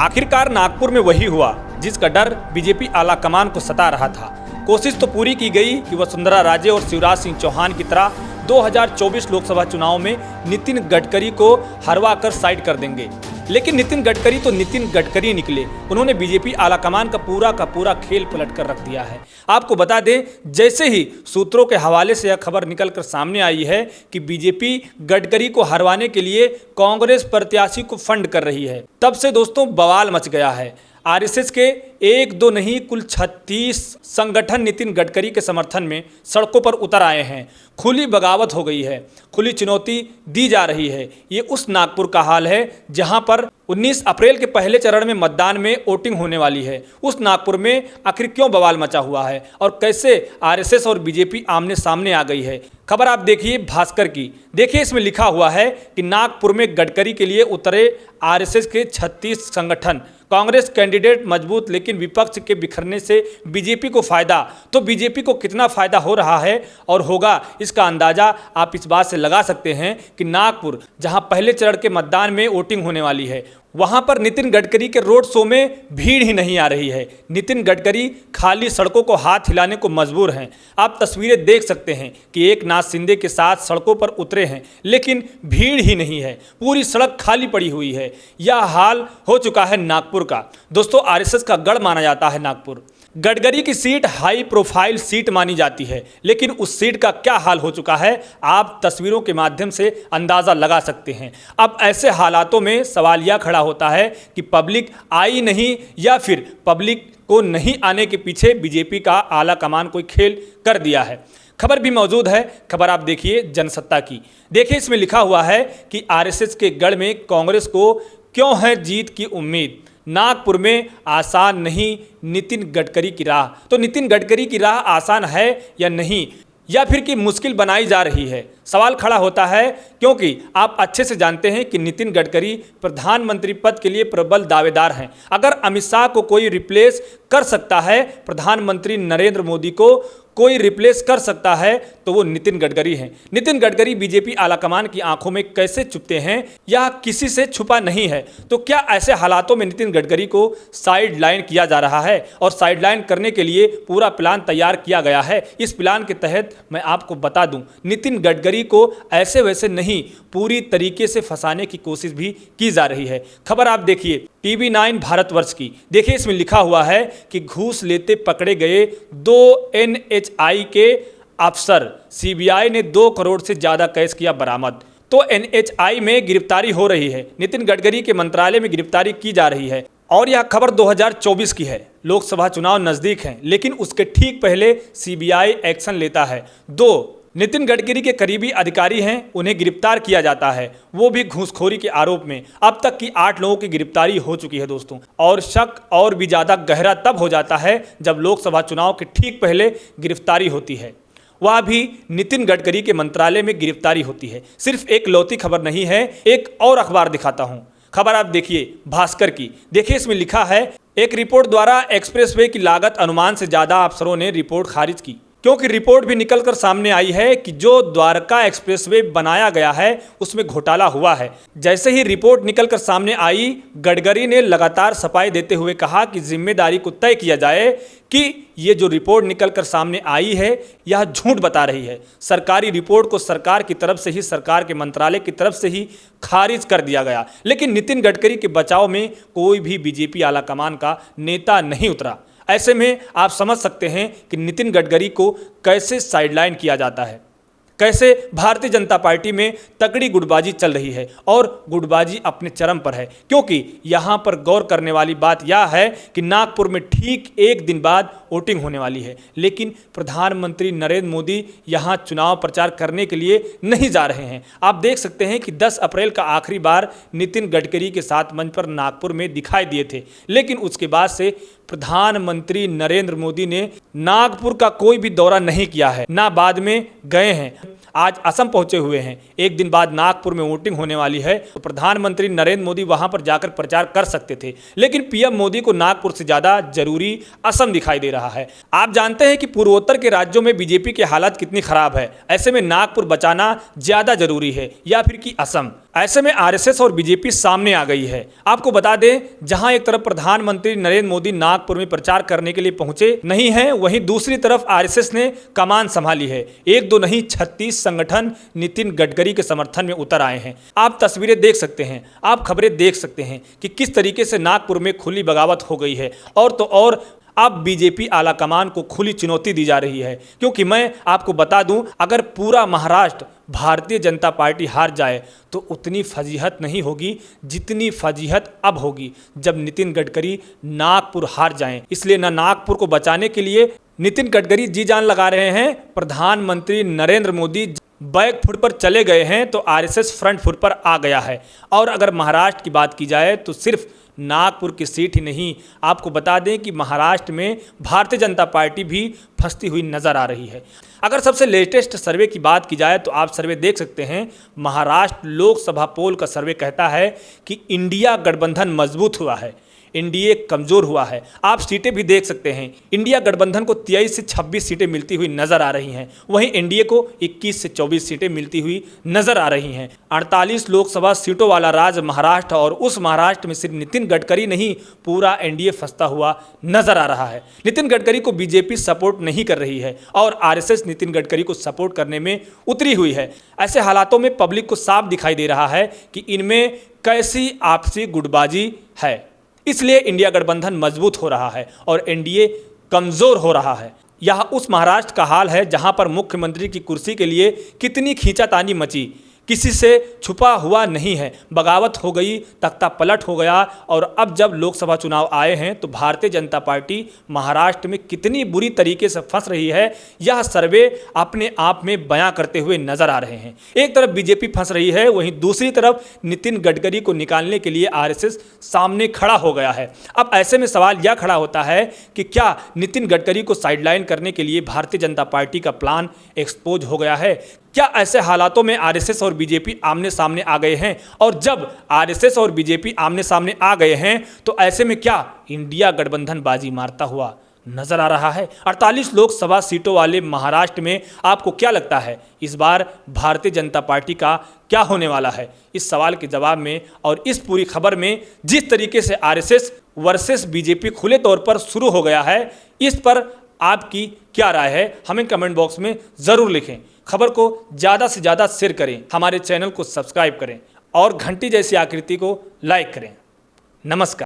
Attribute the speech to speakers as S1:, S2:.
S1: आखिरकार नागपुर में वही हुआ जिसका डर बीजेपी आला कमान को सता रहा था। कोशिश तो पूरी की गई कि वसुंधरा राजे और शिवराज सिंह चौहान की तरह 2024 लोकसभा चुनाव में नितिन गडकरी को हरवा कर साइड कर देंगे, लेकिन नितिन गडकरी तो नितिन गडकरी निकले। उन्होंने बीजेपी आलाकमान का पूरा खेल पलट कर रख दिया है। आपको बता दें, जैसे ही सूत्रों के हवाले से यह खबर निकल कर सामने आई है कि बीजेपी गडकरी को हरवाने के लिए कांग्रेस प्रत्याशी को फंड कर रही है, तब से दोस्तों बवाल मच गया है। आरएसएस के एक दो नहीं कुल 36 संगठन नितिन गडकरी के समर्थन में सड़कों पर उतर आए हैं। खुली बगावत हो गई है, खुली चुनौती दी जा रही है। ये उस नागपुर का हाल है जहां पर 19 अप्रैल के पहले चरण में मतदान में वोटिंग होने वाली है। उस नागपुर में आखिर क्यों बवाल मचा हुआ है और कैसे आरएसएस और बीजेपी आमने सामने आ गई है। खबर आप देखिए भास्कर की। देखिए, इसमें लिखा हुआ है कि नागपुर में गडकरी के लिए उतरे आरएसएस के 36 संगठन। कांग्रेस कैंडिडेट मजबूत, लेकिन विपक्ष के बिखरने से बीजेपी को फायदा। तो बीजेपी को कितना फायदा हो रहा है और होगा, इसका अंदाजा आप इस बात से लगा सकते हैं कि नागपुर, जहां पहले चरण के मतदान में वोटिंग होने वाली है, वहां पर नितिन गडकरी के रोड शो में भीड़ ही नहीं आ रही है। नितिन गडकरी खाली सड़कों को हाथ हिलाने को मजबूर हैं। आप तस्वीरें देख सकते हैं कि एकनाथ शिंदे के साथ सड़कों पर उतरे हैं, लेकिन भीड़ ही नहीं है। पूरी सड़क खाली पड़ी हुई है। यह हाल हो चुका है नागपुर का। दोस्तों, आरएसएस का गढ़ माना जाता है नागपुर। गडकरी की सीट हाई प्रोफाइल सीट मानी जाती है, लेकिन उस सीट का क्या हाल हो चुका है आप तस्वीरों के माध्यम से अंदाज़ा लगा सकते हैं। अब ऐसे हालातों में सवाल यह खड़ा होता है कि पब्लिक आई नहीं, या फिर पब्लिक को नहीं आने के पीछे बीजेपी का आला कमान कोई खेल कर दिया है। खबर भी मौजूद है। खबर आप देखिए जनसत्ता की। देखिए, इसमें लिखा हुआ है कि आरएसएस के गढ़ में कांग्रेस को क्यों है जीत की उम्मीद। नागपुर में आसान नहीं नितिन गडकरी की राह। तो नितिन गडकरी की राह आसान है या नहीं, या फिर कि मुश्किल बनाई जा रही है, सवाल खड़ा होता है। क्योंकि आप अच्छे से जानते हैं कि नितिन गडकरी प्रधानमंत्री पद के लिए प्रबल दावेदार हैं। अगर अमित शाह को कोई रिप्लेस कर सकता है, प्रधानमंत्री नरेंद्र मोदी को कोई रिप्लेस कर सकता है, तो वो नितिन गडकरी हैं। नितिन गडकरी बीजेपी आलाकमान की आंखों में कैसे छुपते हैं, यह किसी से छुपा नहीं है। तो क्या ऐसे हालातों में नितिन गडकरी को साइड लाइन किया जा रहा है और साइड लाइन करने के लिए पूरा प्लान तैयार किया गया है। इस प्लान के तहत मैं आपको बता दूं, नितिन गडकरी को ऐसे वैसे नहीं, पूरी तरीके से फंसाने की कोशिश भी की जा रही है। खबर आप देखिए TV9 भारतवर्ष की। देखिए, इसमें लिखा हुआ है कि घूस लेते पकड़े गए 2 NHI के अफसर। CBI ने 2 करोड़ से ज़्यादा कैश किया बरामद। तो NHI में गिरफ्तारी हो रही है। नितिन गडकरी के मंत्रालय में गिरफ्तारी की जा रही है। और यह खबर 2024 की है। लोकसभा चुनाव नज़दीक हैं, लेकिन उसके ठीक पहले CBI एक्शन लेता है। 2 नितिन गडकरी के करीबी अधिकारी हैं, उन्हें गिरफ्तार किया जाता है, वो भी घूसखोरी के आरोप में। अब तक की 8 लोगों की गिरफ्तारी हो चुकी है दोस्तों। और शक और भी ज़्यादा गहरा तब हो जाता है जब लोकसभा चुनाव के ठीक पहले गिरफ्तारी होती है, वह भी नितिन गडकरी के मंत्रालय में गिरफ्तारी होती है। सिर्फ एक लौती खबर नहीं है, एक और अखबार दिखाता हूं। खबर आप देखिए भास्कर की। देखिए, इसमें लिखा है एक रिपोर्ट द्वारा एक्सप्रेसवे की लागत अनुमान से ज़्यादा अफसरों ने रिपोर्ट खारिज की, क्योंकि रिपोर्ट भी निकलकर सामने आई है कि जो द्वारका एक्सप्रेसवे बनाया गया है उसमें घोटाला हुआ है। जैसे ही रिपोर्ट निकलकर सामने आई, गडकरी ने लगातार सफाई देते हुए कहा कि जिम्मेदारी को तय किया जाए कि ये जो रिपोर्ट निकलकर सामने आई है यह झूठ बता रही है। सरकारी रिपोर्ट को सरकार की तरफ से ही, सरकार के मंत्रालय की तरफ से ही खारिज कर दिया गया। लेकिन नितिन गडकरी के बचाव में कोई भी बीजेपी आलाकमान का नेता नहीं उतरा। ऐसे में आप समझ सकते हैं कि नितिन गडकरी को कैसे साइडलाइन किया जाता है, कैसे भारतीय जनता पार्टी में तगड़ी गुटबाजी चल रही है। और गुटबाजी अपने चरम पर है, क्योंकि यहाँ पर गौर करने वाली बात यह है कि नागपुर में ठीक एक दिन बाद वोटिंग होने वाली है, लेकिन प्रधानमंत्री नरेंद्र मोदी यहाँ चुनाव प्रचार करने के लिए नहीं जा रहे हैं। आप देख सकते हैं कि 10 अप्रैल का आखिरी बार नितिन गडकरी के साथ मंच पर नागपुर में दिखाई दिए थे, लेकिन उसके बाद से प्रधानमंत्री नरेंद्र मोदी ने नागपुर का कोई भी दौरा नहीं किया है, ना बाद में गए हैं। आज असम पहुंचे हुए हैं। एक दिन बाद नागपुर में वोटिंग होने वाली है, तो प्रधानमंत्री नरेंद्र मोदी वहां पर जाकर प्रचार कर सकते थे, लेकिन पीएम मोदी को नागपुर से ज्यादा जरूरी असम दिखाई दे रहा है। आप जानते हैं कि पूर्वोत्तर के राज्यों में बीजेपी की हालत कितनी खराब है। ऐसे में नागपुर बचाना ज्यादा जरूरी है, या फिर कि असम। ऐसे में आरएसएस और बीजेपी सामने आ गई है। आपको बता दें, जहां एक तरफ प्रधानमंत्री नरेंद्र मोदी नागपुर में प्रचार करने के लिए पहुंचे नहीं हैं, वहीं दूसरी तरफ आरएसएस ने कमान संभाली है। एक दो नहीं 36 संगठन नितिन गडकरी के समर्थन में उतर आए हैं। आप तस्वीरें देख सकते हैं, आप खबरें देख सकते हैं कि किस तरीके से नागपुर में खुली बगावत हो गई है। और तो और अब बीजेपी आला कमान को खुली चुनौती दी जा रही है, क्योंकि मैं आपको बता दूं, अगर पूरा महाराष्ट्र भारतीय जनता पार्टी हार जाए तो उतनी फजीहत नहीं होगी जितनी फजीहत अब होगी जब नितिन गडकरी नागपुर हार जाएं। इसलिए नागपुर को बचाने के लिए नितिन गडकरी जी जान लगा रहे हैं। प्रधानमंत्री नरेंद्र मोदी बैक फुट पर चले गए हैं तो आरएसएस फ्रंट फुट पर आ गया है। और अगर महाराष्ट्र की बात की जाए तो सिर्फ नागपुर की सीट ही नहीं, आपको बता दें कि महाराष्ट्र में भारतीय जनता पार्टी भी फंसती हुई नजर आ रही है। अगर सबसे लेटेस्ट सर्वे की बात की जाए तो आप सर्वे देख सकते हैं। महाराष्ट्र लोकसभा पोल का सर्वे कहता है कि इंडिया गठबंधन मजबूत हुआ है, एनडीए कमजोर हुआ है। आप सीटें भी देख सकते हैं, इंडिया गठबंधन को 23 से 26 सीटें मिलती हुई नजर आ रही हैं, वहीं एनडीए को 21 से 24 सीटें मिलती हुई नजर आ रही हैं। 48 लोकसभा सीटों वाला राज्य महाराष्ट्र, और उस महाराष्ट्र में सिर्फ नितिन गडकरी नहीं, पूरा एनडीए फंसता हुआ नजर आ रहा है। नितिन गडकरी को बीजेपी सपोर्ट नहीं कर रही है और आरएसएस नितिन गडकरी को सपोर्ट करने में उतरी हुई है। ऐसे हालातों में पब्लिक को साफ दिखाई दे रहा है कि इनमें कैसी आपसी गुटबाजी है। इसलिए इंडिया गठबंधन मजबूत हो रहा है और एनडीए कमजोर हो रहा है। यह उस महाराष्ट्र का हाल है जहां पर मुख्यमंत्री की कुर्सी के लिए कितनी खींचातानी मची, किसी से छुपा हुआ नहीं है। बगावत हो गई, तख्ता पलट हो गया। और अब जब लोकसभा चुनाव आए हैं तो भारतीय जनता पार्टी महाराष्ट्र में कितनी बुरी तरीके से फंस रही है, यह सर्वे अपने आप में बयां करते हुए नजर आ रहे हैं। एक तरफ बीजेपी फंस रही है, वहीं दूसरी तरफ नितिन गडकरी को निकालने के लिए आरएसएस सामने खड़ा हो गया है। अब ऐसे में सवाल यह खड़ा होता है कि क्या नितिन गडकरी को साइडलाइन करने के लिए भारतीय जनता पार्टी का प्लान एक्सपोज हो गया है? क्या ऐसे हालातों में आरएसएस और बीजेपी आमने सामने आ गए हैं? और जब आरएसएस और बीजेपी आमने सामने आ गए हैं तो ऐसे में क्या इंडिया गठबंधन बाजी मारता हुआ नजर आ रहा है? 48 लोकसभा सीटों वाले महाराष्ट्र में आपको क्या लगता है इस बार भारतीय जनता पार्टी का क्या होने वाला है? इस सवाल के जवाब में और इस पूरी खबर में जिस तरीके से आरएसएस वर्सेस बीजेपी खुले तौर पर शुरू हो गया है, इस पर आपकी क्या राय है हमें कमेंट बॉक्स में ज़रूर लिखें। खबर को ज़्यादा से ज़्यादा शेयर करें, हमारे चैनल को सब्सक्राइब करें और घंटी जैसी आकृति को लाइक करें। नमस्कार।